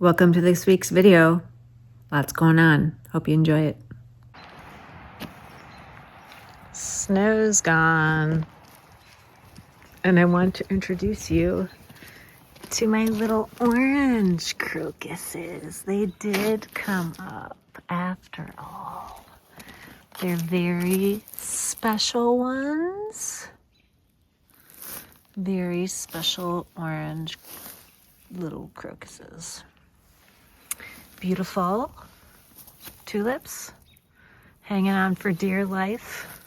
Welcome to this week's video. Lots going on. Hope you enjoy it. Snow's gone. And I want to introduce you to my little orange crocuses. They did come up after all. They're very special ones. Very special orange little crocuses. Beautiful tulips hanging on for dear life.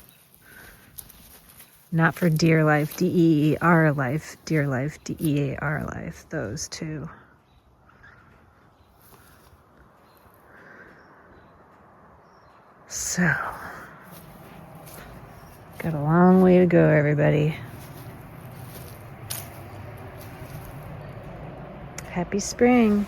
Not for dear life, D-E-E-R life, dear life, D-E-A-R life, those two. So, got a long way to go, everybody. Happy spring.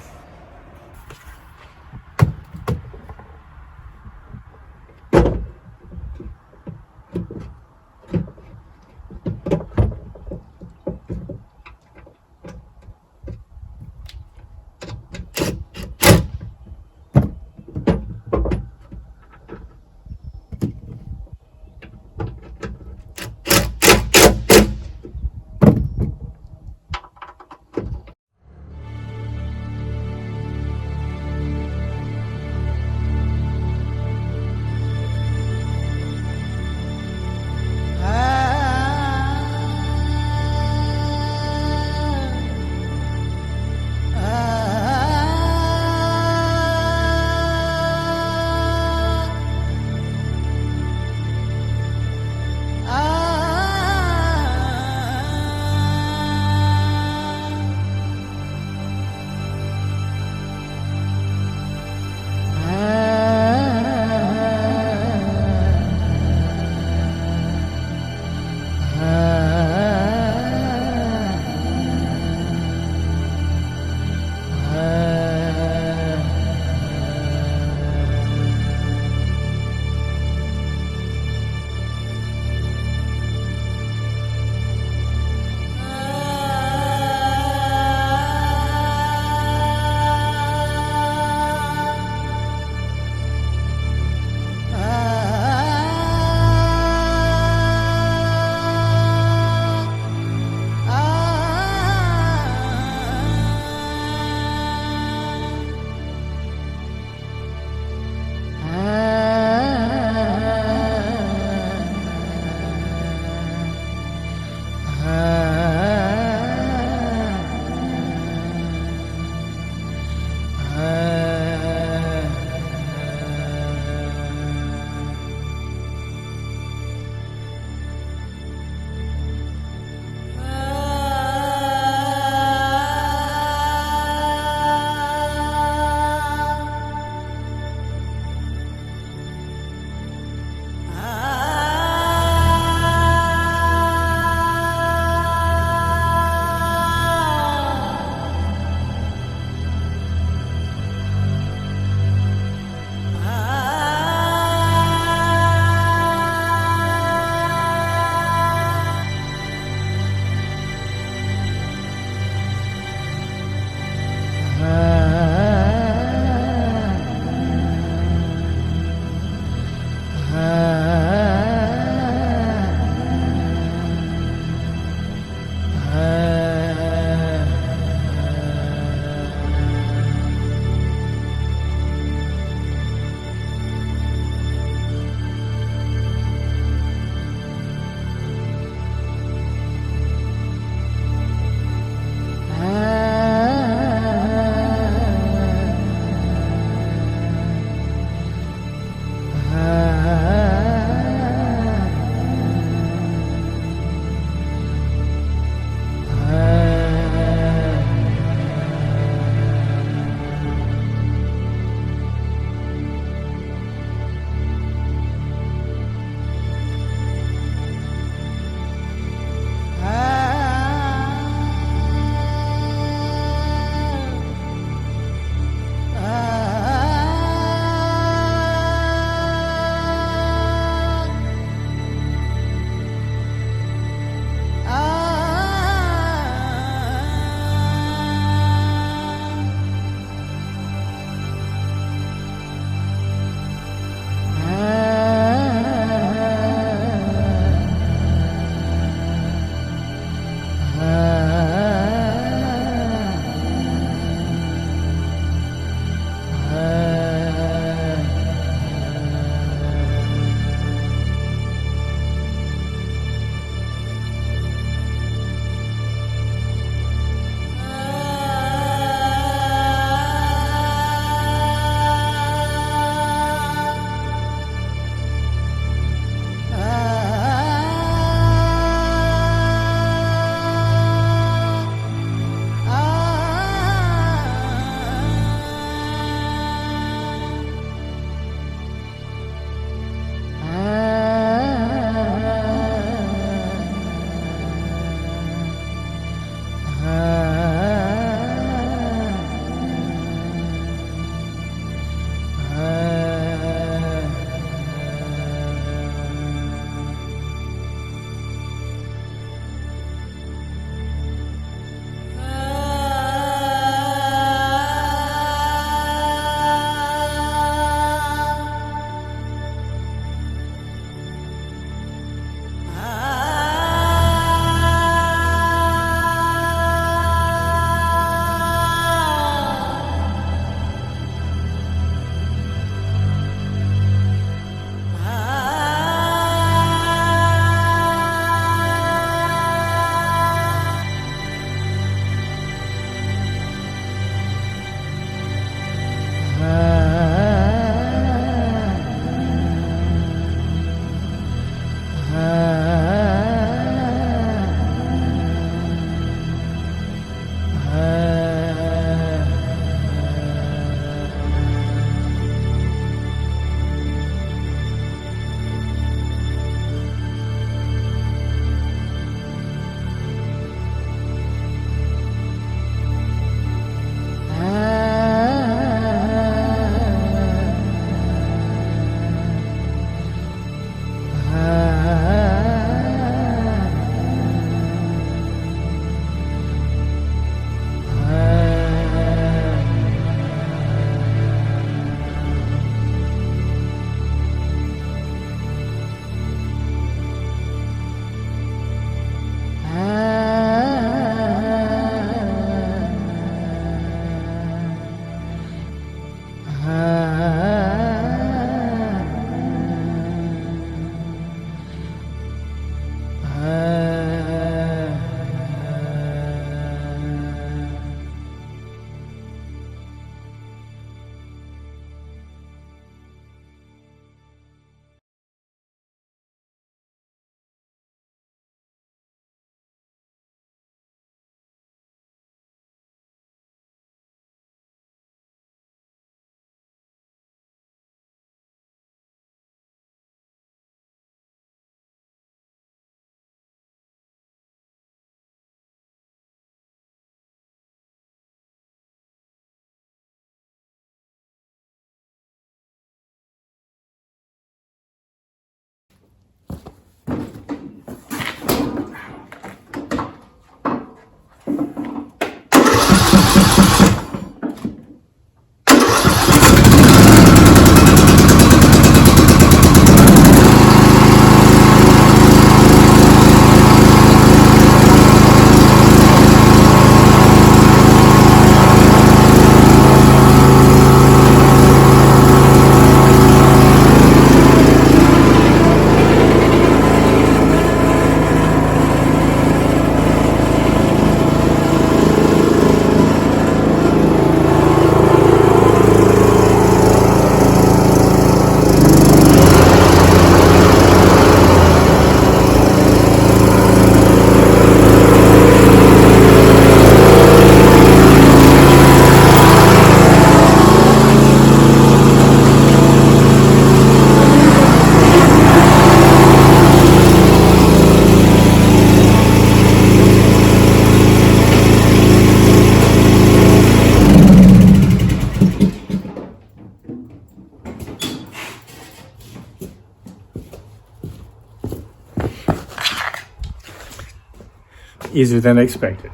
easier than expected.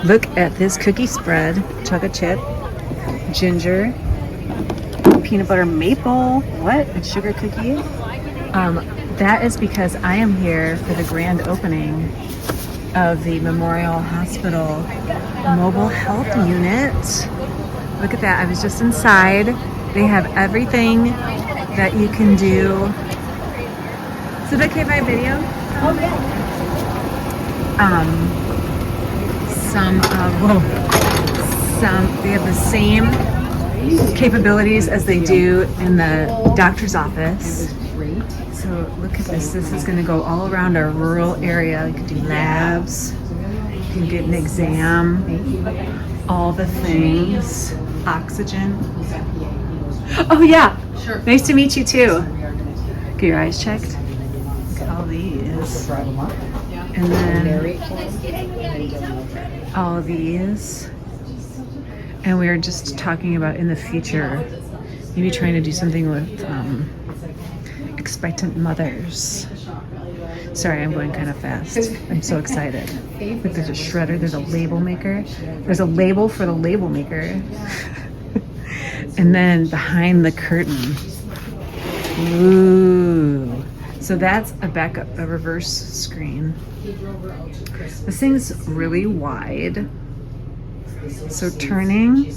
Look at this cookie spread. Chocolate chip, ginger, peanut butter maple. What? And sugar cookie. That is because I am here for the grand opening of the Memorial Hospital Mobile Health Unit. Look at that. I was just inside. They have everything that you can do. Is it okay if I video? Oh, yeah. They have the same capabilities as they do in the doctor's office. So look at this. This is going to go all around our rural area. You can do labs. You can get an exam. All the things. Oxygen. Oh yeah. Sure. Nice to meet you too. Get your eyes checked. Look at all these. And then all of these. And we were just talking about in the future, maybe trying to do something with expectant mothers. Sorry, I'm going kind of fast. I'm so excited. Look, there's a shredder, there's a label maker. There's a label for the label maker. And then behind the curtain. Ooh. So that's a reverse screen. This thing's really wide. So turning,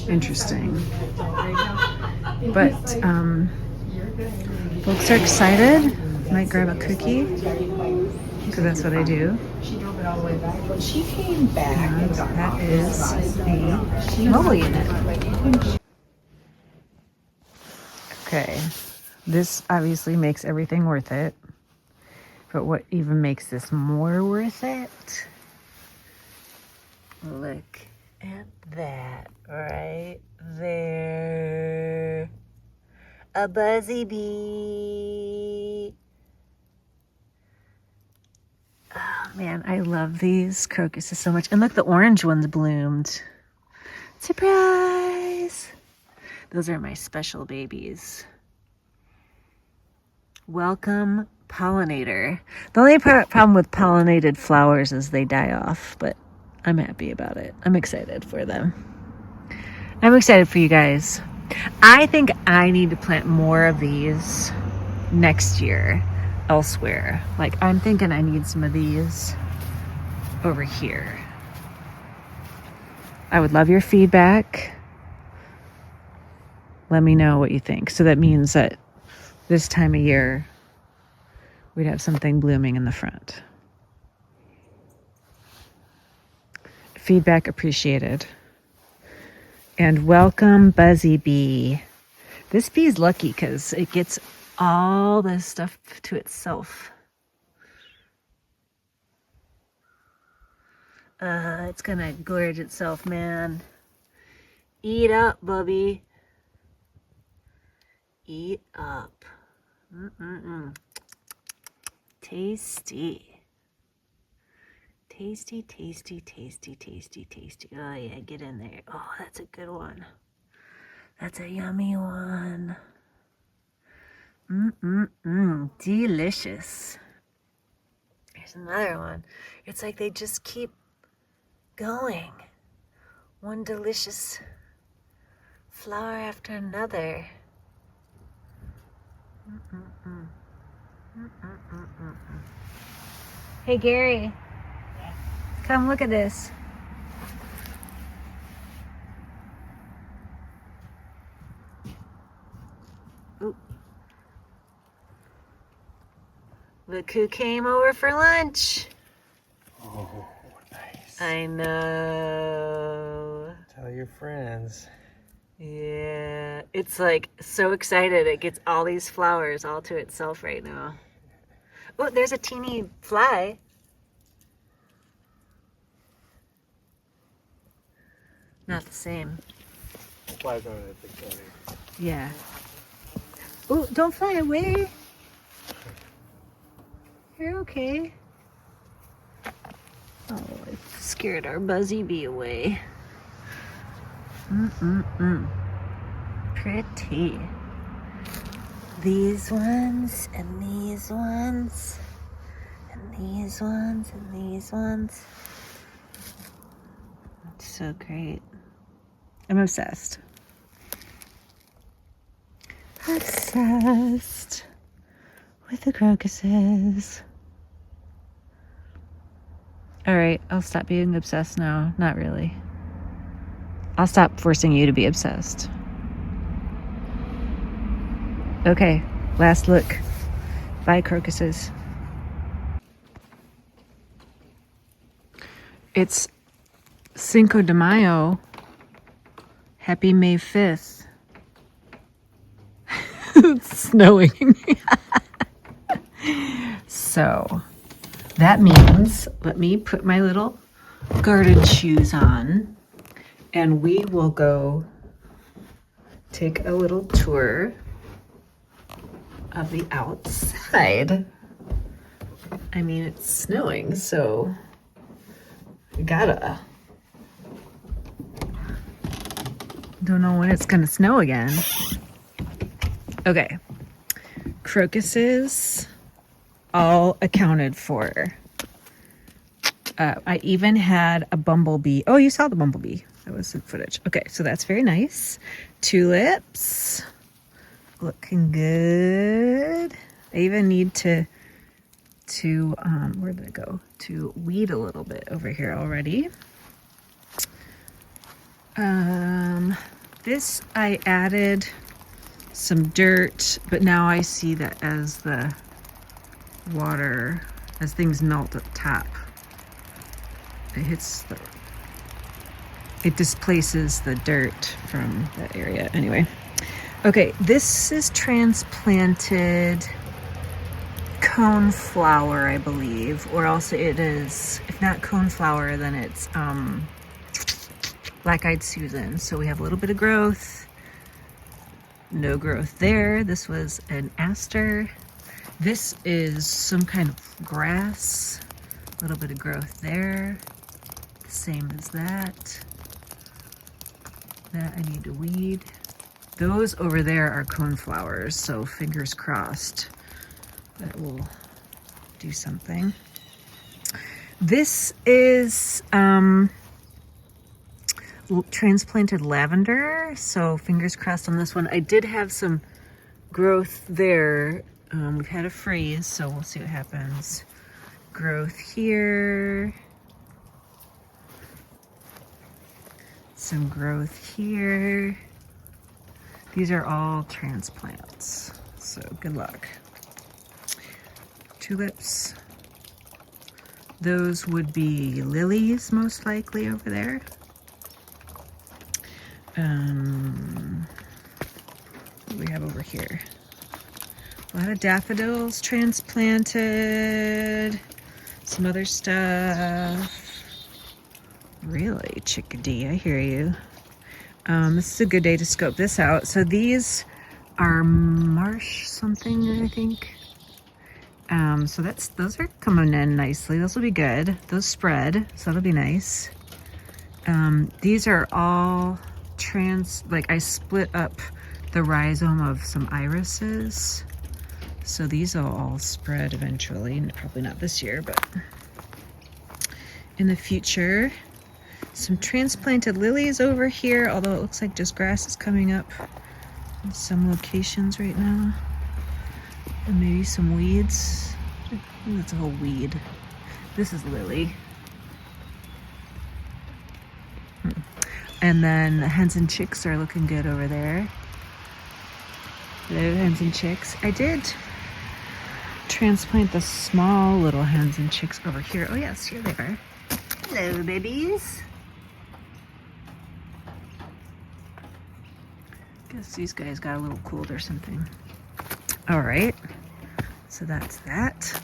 interesting. But folks are excited. Might grab a cookie, because that's what I do. She drove it all the way back. When she came back, And that is the mobile unit. Okay, this obviously makes everything worth it. But what even makes this more worth it? Look at that right there. A buzzy bee. Oh man, I love these crocuses so much. And look, the orange ones bloomed. Surprise! Those are my special babies. Welcome, pollinator. The only problem with pollinated flowers is they die off, but I'm happy about it. I'm excited for them. I'm excited for you guys. I think I need to plant more of these next year elsewhere. Like, I'm thinking I need some of these over here. I would love your feedback. Let me know what you think. So that means that this time of year, we'd have something blooming in the front. Feedback appreciated. And welcome, Buzzy Bee. This bee's lucky because it gets all this stuff to itself. It's gonna gorge itself, man. Eat up, Bubby. Eat up. Tasty. Tasty, tasty, tasty, tasty, tasty. Oh yeah, get in there. Oh, that's a good one. That's a yummy one. Delicious. Here's another one. It's like they just keep going. One delicious flower after another. Hey Gary, come look at this. Ooh. Look who came over for lunch. Oh, nice. I know. Tell your friends. Yeah, it's like so excited. It gets all these flowers all to itself right now. Oh, there's a teeny fly. Not the same. Flies on it, big belly. Yeah. Oh, don't fly away. You're okay. Oh, I scared our Buzzy Bee away. pretty. These ones, and these ones, and these ones, and these ones. It's so great. I'm obsessed. Obsessed with the crocuses. All right, I'll stop being obsessed now. Not really. I'll stop forcing you to be obsessed. Okay, last look. Bye, crocuses. It's Cinco de Mayo. Happy May 5th. It's snowing. So that means, let me put my little garden shoes on and we will go take a little tour of the outside. I mean, it's snowing, so I gotta. Don't know when it's gonna snow again. Okay, crocuses all accounted for. I even had a bumblebee. Oh, you saw the bumblebee. That was some footage. Okay, so that's very nice. Tulips, looking good. I even need to where did it go? To weed a little bit over here already. This I added some dirt, but now I see that as the water, as things melt at the top, it displaces the dirt from that area. Anyway, okay, this is transplanted coneflower, I believe, or else it is, if not coneflower, then it's black-eyed Susan. So we have a little bit of growth, no growth there. This was an aster. This is some kind of grass, a little bit of growth there, same as that. That I need to weed. Those over there are coneflowers, so fingers crossed that will do something. This is transplanted lavender, so fingers crossed on this one. I did have some growth there. We've had a freeze, so we'll see what happens. Growth here. Some growth here. These are all transplants, so good luck. Tulips. Those would be lilies, most likely, over there. What do we have over here? A lot of daffodils transplanted. Some other stuff. Really, chickadee, I hear you. This is a good day to scope this out. So these are marsh something, I think. So those are coming in nicely. Those will be good. Those spread, so that'll be nice. These are all I split up the rhizome of some irises. So these will all spread eventually. Probably not this year, but in the future. Some transplanted lilies over here, although it looks like just grass is coming up in some locations right now. And maybe some weeds. I think that's a whole weed. This is lily. And then the hens and chicks are looking good over there. Hello, hens and chicks. I did transplant the small little hens and chicks over here. Oh yes, here they are. Hello, babies. Guess these guys got a little cooled or something. All right, so that's that.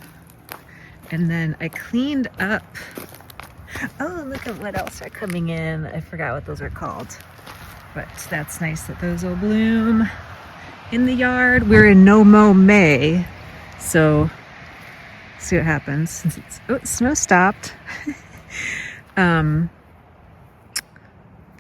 And then I cleaned up. Oh, look at what else are coming in. I forgot what those are called, but that's nice that those will bloom in the yard. We're in no-mow May, so see what happens. Since it's, oh, snow stopped.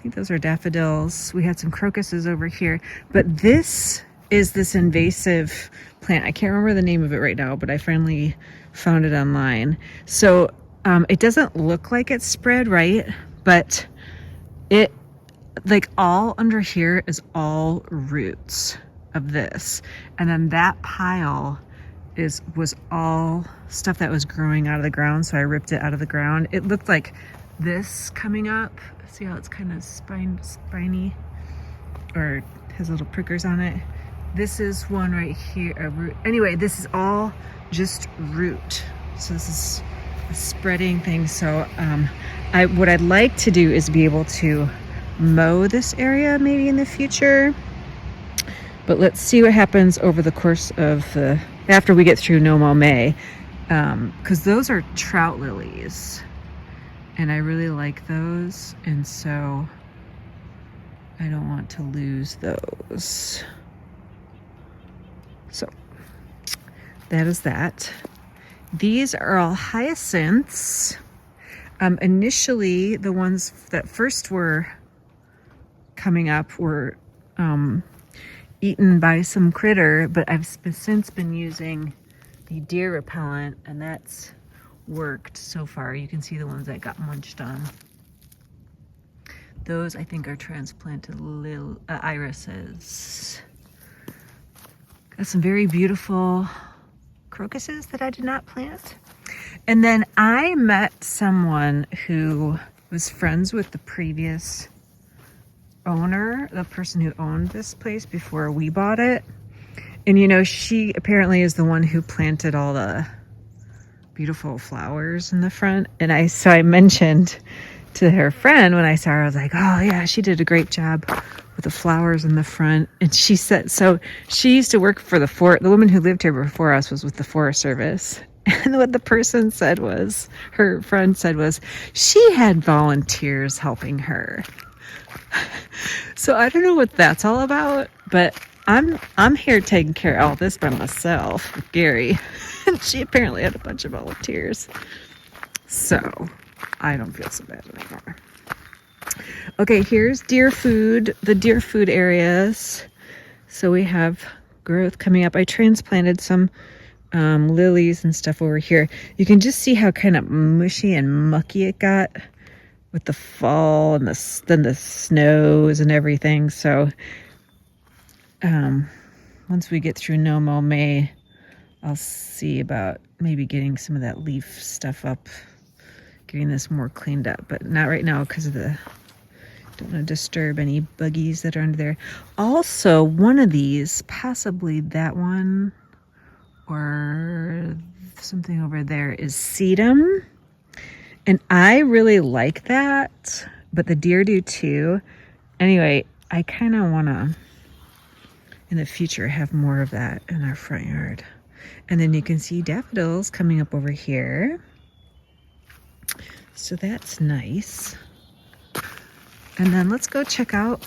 think those are daffodils. We had some crocuses over here, but this is this invasive plant. I can't remember the name of it right now, but I finally found it online. So it doesn't look like it's spread, right? But it, like, all under here is all roots of this. And then that pile was all stuff that was growing out of the ground. So I ripped it out of the ground. It looked like this coming up. See how it's kind of spiny or has little prickers on it. This is one right here, a root. Anyway, this is all just root. So this is a spreading thing. So what I'd like to do is be able to mow this area maybe in the future. But let's see what happens over the course of after we get through no mow May. Because those are trout lilies. And I really like those. And so I don't want to lose those. So that is that. These are all hyacinths. Initially, the ones that first were coming up were eaten by some critter, but I've since been using the deer repellent, and that's worked so far. You can see the ones that got munched on. Those I think are transplanted irises. Got some very beautiful crocuses that I did not plant. And then I met someone who was friends with the previous owner, the person who owned this place before we bought it. And you know, she apparently is the one who planted all the beautiful flowers in the front. And so I mentioned to her friend when I saw her, I was like, oh yeah, she did a great job with the flowers in the front. And she said, so she used to work for the woman who lived here before us was with the Forest Service. And what the person said was, her friend said was, she had volunteers helping her. So I don't know what that's all about, but I'm here taking care of all this by myself with Gary. And she apparently had a bunch of volunteers. So I don't feel so bad anymore. Okay, here's deer food, the deer food areas. So we have growth coming up. I transplanted some lilies and stuff over here. You can just see how kind of mushy and mucky it got with the fall and then the snows and everything. So once we get through no mow May, I'll see about maybe getting some of that leaf stuff up, getting this more cleaned up, but not right now because of don't want to disturb any buggies that are under there. Also, one of these, possibly that one or something over there, is sedum. And I really like that, but the deer do too. Anyway, I kind of want to, in the future, have more of that in our front yard. And then you can see daffodils coming up over here. So that's nice. And then let's go check out.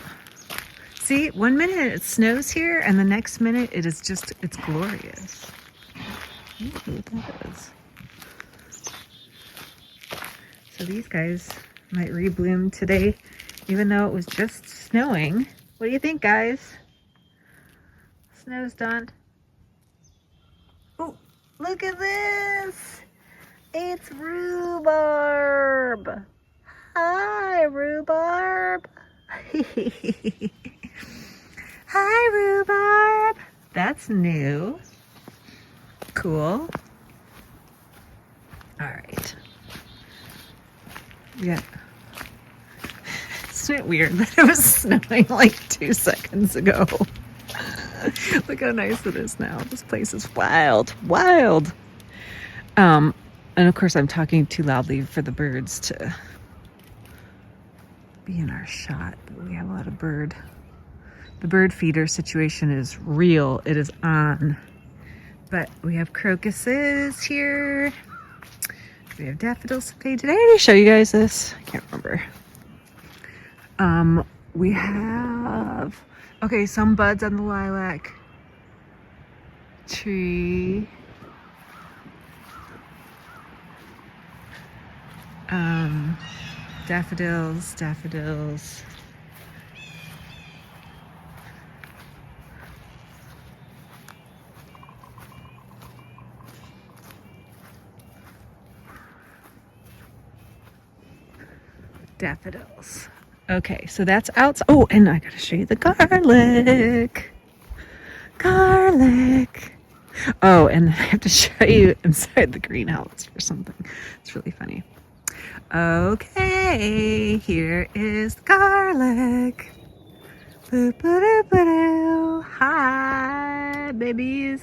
See, 1 minute it snows here, and the next minute it's glorious. Ooh, that is. So these guys might rebloom today, even though it was just snowing. What do you think, guys? Snow's done. Oh, look at this. It's rhubarb. Hi, rhubarb. Hi, rhubarb. That's new. Cool. All right. Yeah. Isn't it weird that it was snowing like 2 seconds ago? Look how nice it is now. This place is wild, wild. And of course I'm talking too loudly for the birds to be in our shot, but we have a lot of the bird feeder situation is real. It is on. But we have crocuses here. We have daffodils. Okay, did I already show you guys this? I can't remember. We have, okay, some buds on the lilac tree. Daffodils. Daffodils. Okay, so that's out. Oh, and I gotta show you the garlic. Garlic. Oh, and I have to show you inside the greenhouse for something. It's really funny. Okay, here is the garlic. Boo-boo-doo-boo-doo. Hi, babies.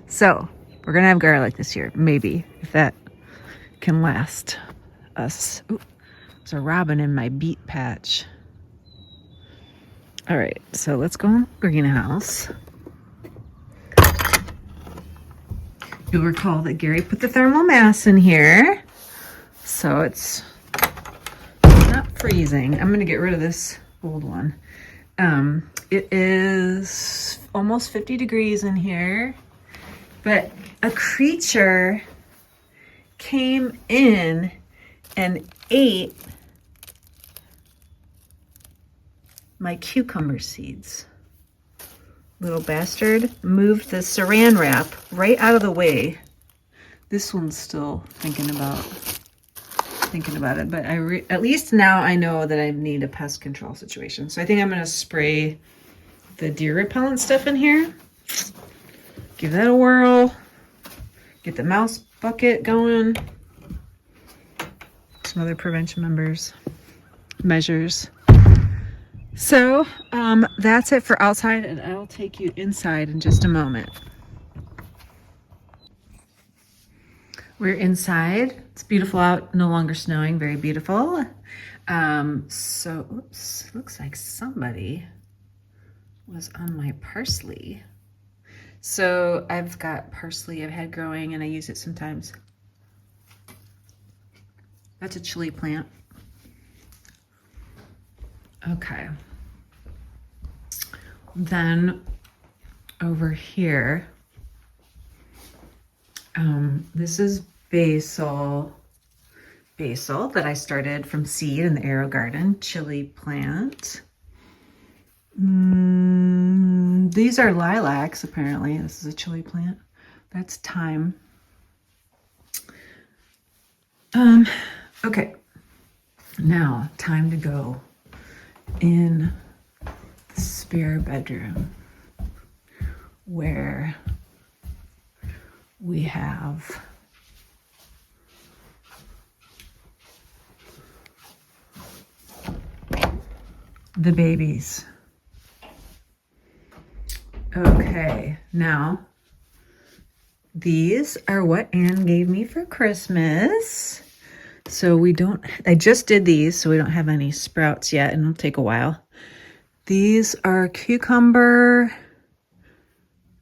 So, we're gonna have garlic this year, maybe, if that can last us. Ooh, there's a robin in my beet patch. All right, so let's go in the greenhouse. You'll recall that Gary put the thermal mass in here, so it's not freezing. I'm gonna get rid of this old one. It is almost 50 degrees in here, but a creature came in and ate my cucumber seeds. Little bastard moved the saran wrap right out of the way. This one's still thinking about it, but at least now I know that I need a pest control situation. So I think I'm gonna spray the deer repellent stuff in here. Give that a whirl. Get the mouse bucket going. Some other prevention measures. So that's it for outside, and I'll take you inside in just a moment. We're inside. It's beautiful out, no longer snowing, very beautiful. Oops, looks like somebody was on my parsley. So I've got parsley I've had growing and I use it sometimes. That's a chili plant. Okay. Then over here, this is basil that I started from seed in the Aero Garden, chili plant. These are lilacs, apparently. This is a chili plant. That's thyme. Okay. Now, time to go in the spare bedroom where we have the babies. Okay, now these are what Anne gave me for Christmas. So I just did these, so we don't have any sprouts yet, and it'll take a while. These are cucumber.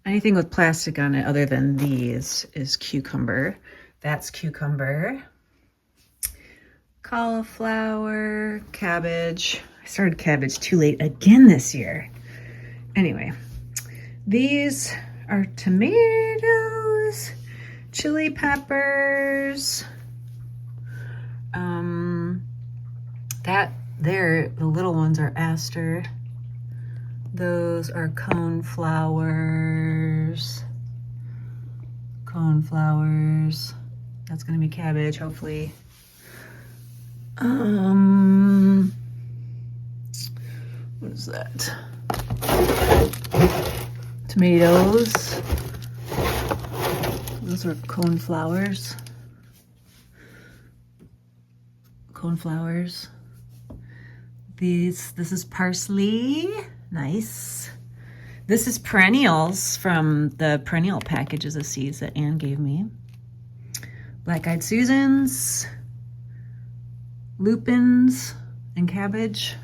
Anything with plastic on it other than these is cucumber. That's cucumber. Cauliflower, cabbage. I started cabbage too late again this year. Anyway, these are tomatoes, chili peppers. The little ones are aster. Those are coneflowers. That's gonna be cabbage, hopefully. What is that? Tomatoes. Those are coneflowers. This is parsley. Nice. This is perennials from the perennial packages of seeds that Anne gave me. Black-eyed Susans, lupins, and cabbage.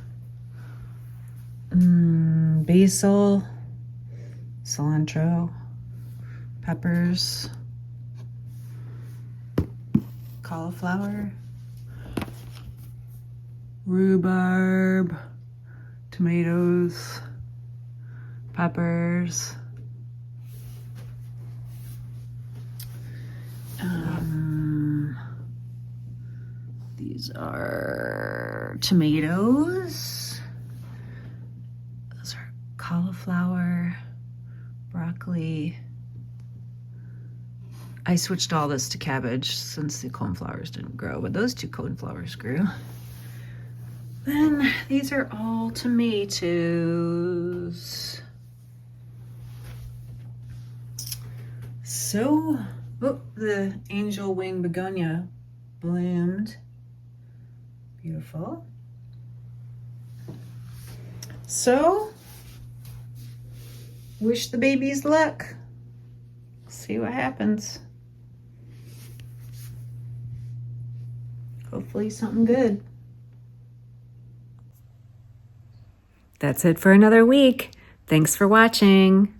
Basil, cilantro, peppers, cauliflower, rhubarb, tomatoes, peppers, these are tomatoes, those are cauliflower, broccoli. I switched all this to cabbage since the coneflowers didn't grow, but those two coneflowers grew. Then these are all tomatoes. So, oh, the angel wing begonia bloomed. Beautiful. So, wish the babies luck. See what happens. Hopefully something good. That's it for another week. Thanks for watching.